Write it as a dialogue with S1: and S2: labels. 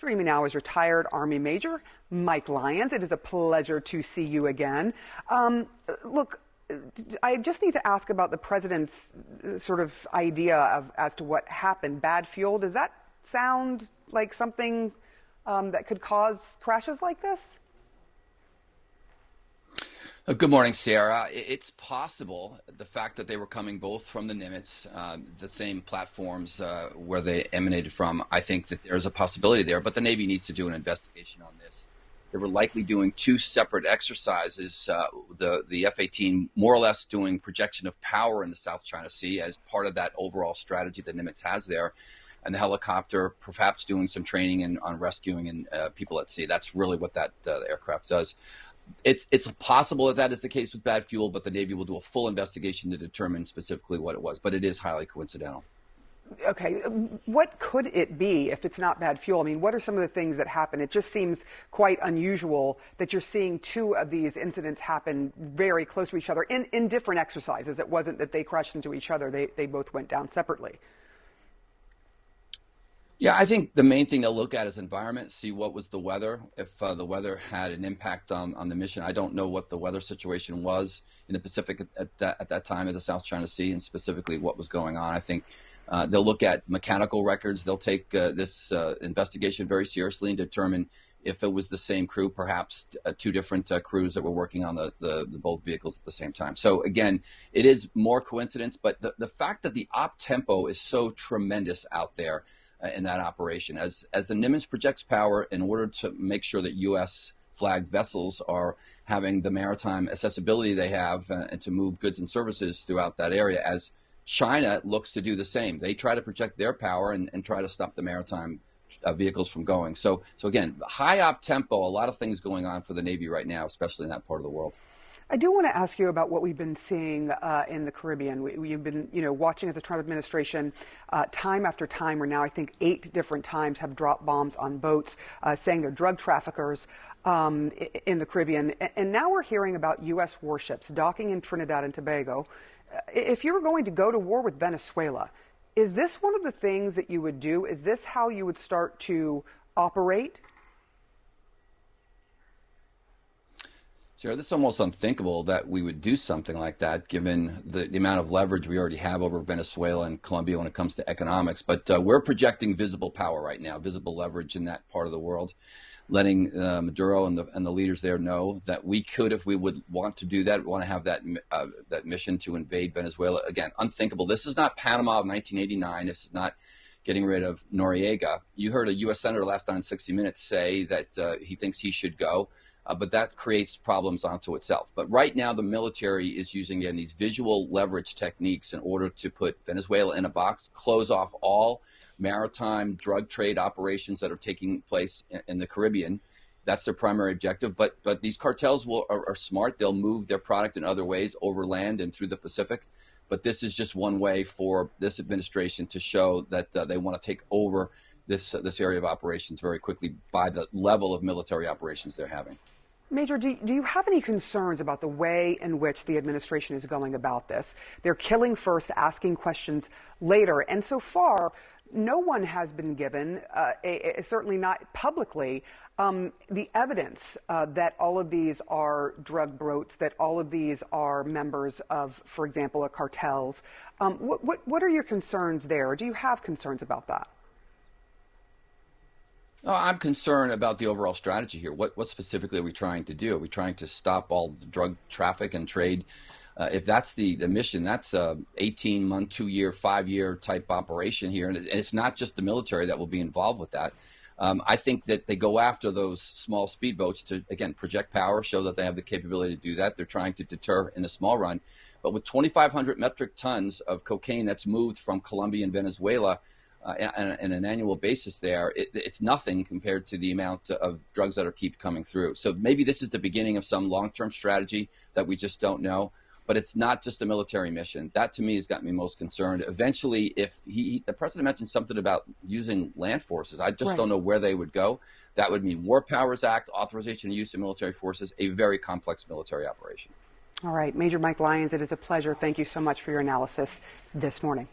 S1: Joining me now is retired Army Major Mike Lyons. It is a pleasure to see you again. Look, I just need to ask about the president's sort of idea as to what happened. Bad fuel, does that sound like something that could cause crashes like this?
S2: Good morning, Sarah. It's possible. The fact that they were coming both from the Nimitz, the same platforms where they emanated from, I think that there's a possibility there, but the Navy needs to do an investigation on this. They were likely doing two separate exercises, the F-18 more or less doing projection of power in the South China Sea as part of that overall strategy that Nimitz has there, and the helicopter perhaps doing some training on rescuing people at sea. That's really what that aircraft does. It's possible that is the case with bad fuel, but the Navy will do a full investigation to determine specifically what it was. But it is highly coincidental.
S1: Okay, what could it be if it's not bad fuel? I mean, what are some of the things that happen? It just seems quite unusual that you're seeing two of these incidents happen very close to each other in different exercises. It wasn't that they crashed into each other. They both went down separately.
S2: Yeah, I think the main thing to look at is environment, see what was the weather, if the weather had an impact on the mission. I don't know what the weather situation was in the Pacific at that time of the South China Sea, and specifically what was going on. I think they'll look at mechanical records. They'll take this investigation very seriously and determine if it was the same crew, perhaps two different crews that were working on the both vehicles at the same time. So again, it is more coincidence, but the fact that the op tempo is so tremendous out there in that operation. As the Nimitz projects power in order to make sure that U.S. flagged vessels are having the maritime accessibility they have and to move goods and services throughout that area, as China looks to do the same. They try to project their power and try to stop the maritime vehicles from going. So again, high op tempo, a lot of things going on for the Navy right now, especially in that part of the world.
S1: I do want to ask you about what we've been seeing in the Caribbean. We've been, watching as the Trump administration, time after time, or now I think 8 different times, have dropped bombs on boats, saying they're drug traffickers in the Caribbean. And now we're hearing about U.S. warships docking in Trinidad and Tobago. If you were going to go to war with Venezuela, is this one of the things that you would do? Is this how you would start to operate?
S2: Sarah, it's almost unthinkable that we would do something like that, given the amount of leverage we already have over Venezuela and Colombia when it comes to economics. But we're projecting visible power right now, visible leverage in that part of the world, letting Maduro and the leaders there know that we could, if we would want to do that, want to have that mission to invade Venezuela. Again, unthinkable. This is not Panama of 1989. This is not getting rid of Noriega. You heard a U.S. Senator last night in 60 Minutes say that he thinks he should go. But that creates problems onto itself. But right now, the military is using, again, these visual leverage techniques in order to put Venezuela in a box, close off all maritime drug trade operations that are taking place in the Caribbean. That's their primary objective. But these cartels are smart. They'll move their product in other ways, over land and through the Pacific. But this is just one way for this administration to show that they want to take over this area of operations very quickly by the level of military operations they're having.
S1: Major, do you have any concerns about the way in which the administration is going about this? They're killing first, asking questions later. And so far, no one has been given, certainly not publicly, the evidence that all of these are drug boats, that all of these are members of, for example, cartels. What are your concerns there? Do you have concerns about that?
S2: Oh, I'm concerned about the overall strategy here. What specifically are we trying to do? Are we trying to stop all the drug traffic and trade? If that's the mission, that's a 18-month, 2-year, 5-year type operation here. And it's not just the military that will be involved with that. I think that they go after those small speedboats to, again, project power, show that they have the capability to do that. They're trying to deter in the small run. But with 2,500 metric tons of cocaine that's moved from Colombia and Venezuela, on an annual basis there, it's nothing compared to the amount of drugs that keep coming through. So maybe this is the beginning of some long-term strategy that we just don't know. But it's not just a military mission. That, to me, has got me most concerned. Eventually, if the president mentioned something about using land forces, I just don't know where they would go. That would mean War Powers Act, authorization of use of military forces, a very complex military operation.
S1: All right, Major Mike Lyons, it is a pleasure. Thank you so much for your analysis this morning.